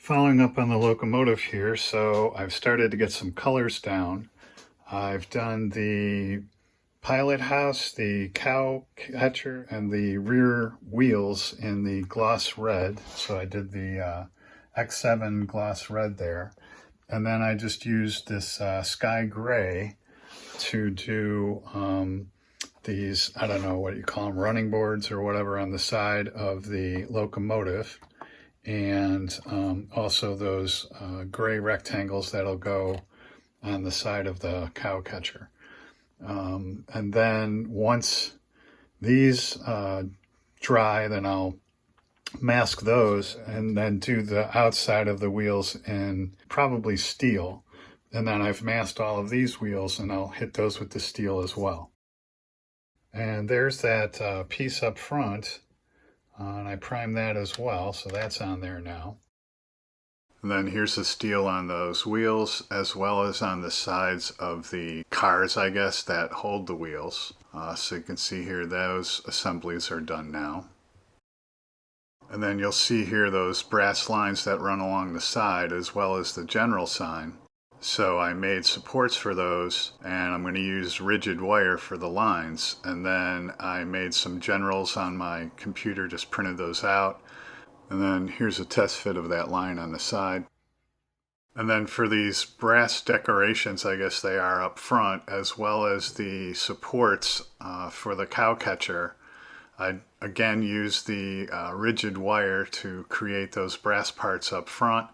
Following up on the locomotive here, so I've started to get some colors down. I've done the pilot house, the cow catcher, and the rear wheels in the gloss red. So I did the X7 gloss red there. And then I just used this sky gray to do these, I don't know what you call them, running boards or whatever on the side of the locomotive. And also those gray rectangles that'll go on the side of the cow catcher. And then once these dry, then I'll mask those and then do the outside of the wheels in probably steel. And then I've masked all of these wheels and I'll hit those with the steel as well. And there's that piece up front. And I primed that as well, so that's on there now. And then here's the steel on those wheels, as well as on the sides of the cars, I guess, that hold the wheels. So you can see here those assemblies are done now. And then you'll see here those brass lines that run along the side, as well as the general sign. So I made supports for those, and I'm going to use rigid wire for the lines. And then I made some generals on my computer, just printed those out. And then here's a test fit of that line on the side. And then for these brass decorations, I guess they are up front, as well as the supports for the cow catcher, I again used the rigid wire to create those brass parts up front,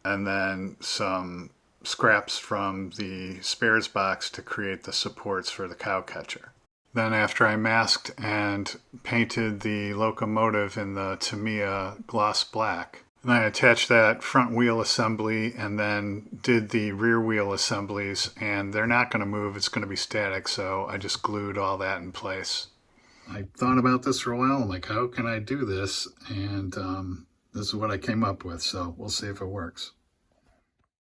and then some scraps from the spares box to create the supports for the cow catcher. Then after I masked and painted the locomotive in the Tamiya gloss black, and I attached that front wheel assembly and then did the rear wheel assemblies, and they're not going to move, it's going to be static, so I just glued all that in place. I thought about this for a while. I'm like, how can I do this? And this is what I came up with, so we'll see if it works.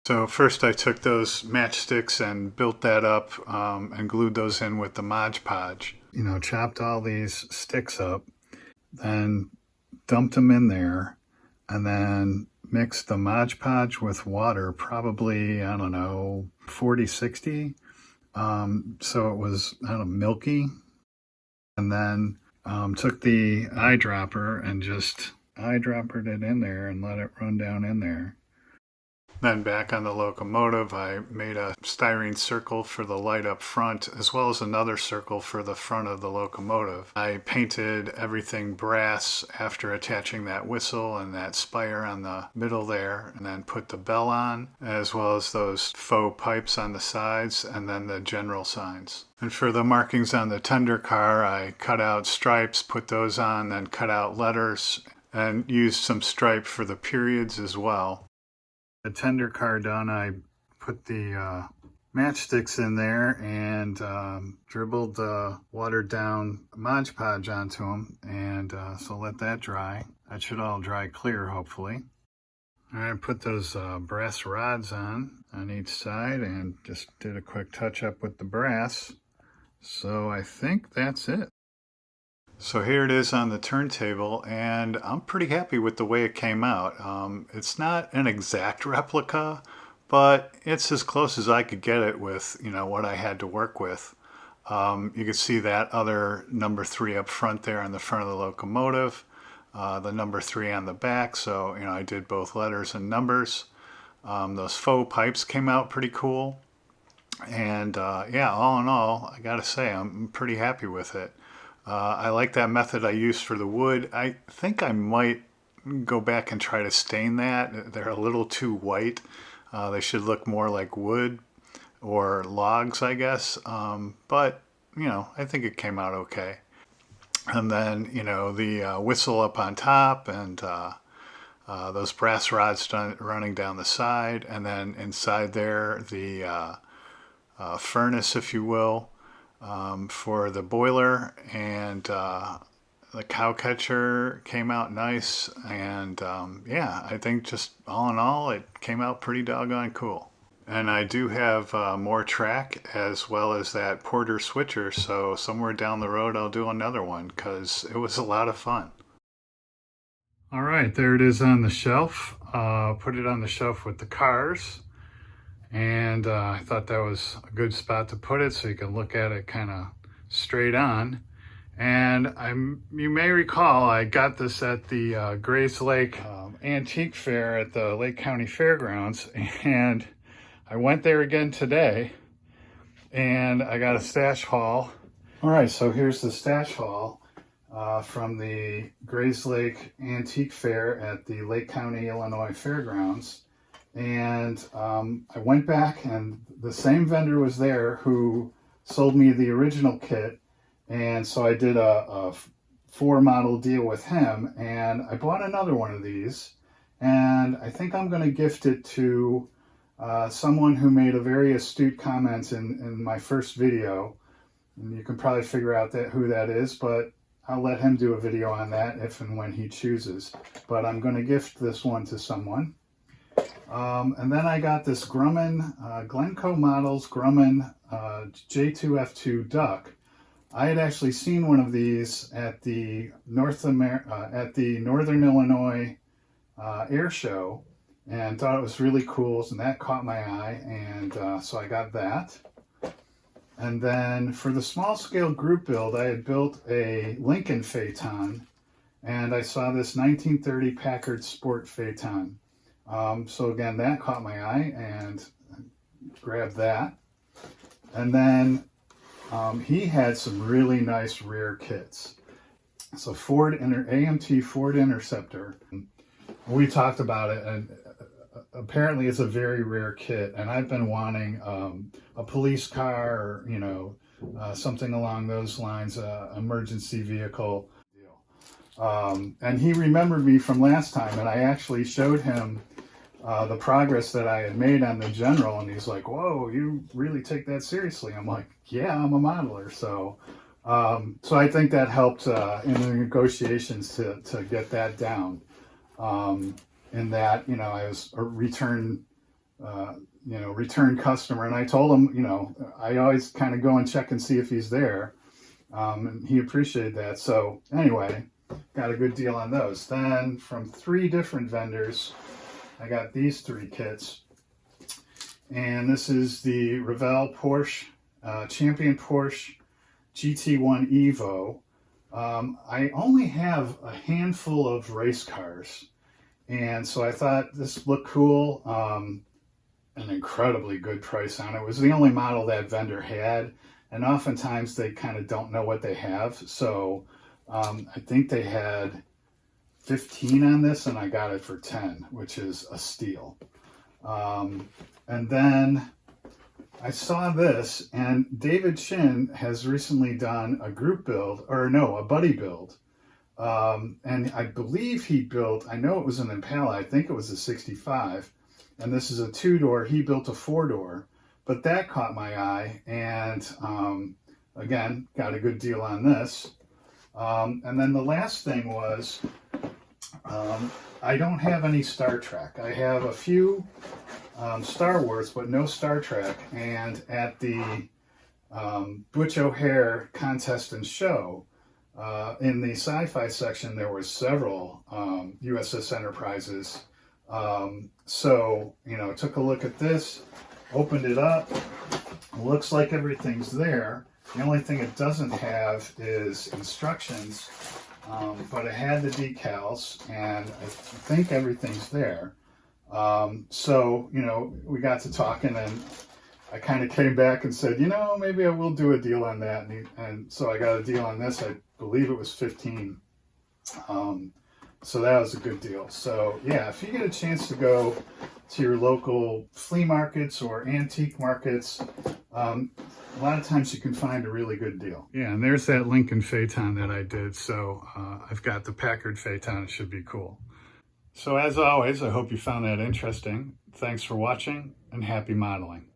So first I took those matchsticks and built that up and glued those in with the Mod Podge. You know, chopped all these sticks up, then dumped them in there, and then mixed the Mod Podge with water, probably, I don't know, 40, 60. So it was, I don't know, milky. And then took the eyedropper and just eyedroppered it in there and let it run down in there. Then back on the locomotive, I made a styrene circle for the light up front, as well as another circle for the front of the locomotive. I painted everything brass after attaching that whistle and that spire on the middle there, and then put the bell on, as well as those faux pipes on the sides, and then the general signs. And for the markings on the tender car, I cut out stripes, put those on, then cut out letters, and used some stripe for the periods as well. The tender car done, I put the matchsticks in there and dribbled watered down Mod Podge onto them, and so let that dry. That should all dry clear, hopefully. I put those brass rods on each side and just did a quick touch up with the brass. So I think that's it. So here it is on the turntable, and I'm pretty happy with the way it came out. It's not an exact replica, but it's as close as I could get it with, you know, what I had to work with. You can see that other number 3 up front there on the front of the locomotive, the number 3 on the back, so, you know, I did both letters and numbers. Those faux pipes came out pretty cool. And yeah, all in all, I gotta say, I'm pretty happy with it. I like that method I used for the wood. I think I might go back and try to stain that. They're a little too white. They should look more like wood or logs, I guess. But, you know, I think it came out okay. And then, you know, the whistle up on top, and those brass rods running down the side. And then inside there, the furnace, if you will, for the boiler, and the cow catcher came out nice, and yeah, I think just all in all it came out pretty doggone cool. And I do have more track as well as that Porter switcher, so somewhere down the road I'll do another one because it was a lot of fun. All right, there it is on the shelf. Put it on the shelf with the cars. And I thought that was a good spot to put it so you can look at it kind of straight on. And you may recall I got this at the Grays Lake Antique Fair at the Lake County Fairgrounds, and I went there again today and I got a stash haul. All right, so here's the stash haul from the Grays Lake Antique Fair at the Lake County, Illinois Fairgrounds. And I went back and the same vendor was there who sold me the original kit. And so I did a 4-model deal with him, and I bought another one of these, and I think I'm going to gift it to someone who made a very astute comment in my first video. And you can probably figure out who that is, but I'll let him do a video on that if and when he chooses. But I'm going to gift this one to someone. And then I got this Grumman, Glencoe Models Grumman J2F2 duck. I had actually seen one of these at the Northern Illinois Air Show and thought it was really cool, and that caught my eye, and so I got that. And then for the small scale group build, I had built a Lincoln Phaeton, and I saw this 1930 Packard Sport Phaeton. So again, that caught my eye and grabbed that. And then he had some really nice rear kits. So AMT Ford Interceptor. We talked about it, and apparently it's a very rare kit. And I've been wanting a police car, or something along those lines, emergency vehicle deal. And he remembered me from last time, and I actually showed him the progress that I had made on the General, and he's like, "Whoa, you really take that seriously?" I'm like, "Yeah, I'm a modeler." So I think that helped in the negotiations to get that down. In that, I was a return customer, and I told him, I always kind of go and check and see if he's there, and he appreciated that. So anyway, got a good deal on those. Then from 3 different vendors, I got these 3 kits, and this is the Revell Porsche, Champion Porsche GT1 Evo. I only have a handful of race cars, and so I thought this looked cool. An incredibly good price on it. It was the only model that vendor had, and oftentimes they kind of don't know what they have. So I think they had 15 on this, and I got it for 10, which is a steal. And then I saw this, and David Chin has recently done a group build, a buddy build. And I believe he built, I know it was an Impala, I think it was a 65, and this is a 2-door, he built a 4-door, but that caught my eye, and again, got a good deal on this. And then the last thing was, I don't have any Star Trek. I have a few Star Wars, but no Star Trek. And at the Butch O'Hare contest and show, in the sci-fi section, there were several USS Enterprises. So, took a look at this, opened it up. Looks like everything's there. The only thing it doesn't have is instructions. But it had the decals, and I think everything's there. So, we got to talking, and I kind of came back and said, maybe I will do a deal on that. And so I got a deal on this. I believe it was 15. So that was a good deal. So yeah, if you get a chance to go to your local flea markets or antique markets, a lot of times you can find a really good deal. Yeah, and there's that Lincoln Phaeton that I did. So I've got the Packard Phaeton. It should be cool. So as always, I hope you found that interesting. Thanks for watching, and happy modeling.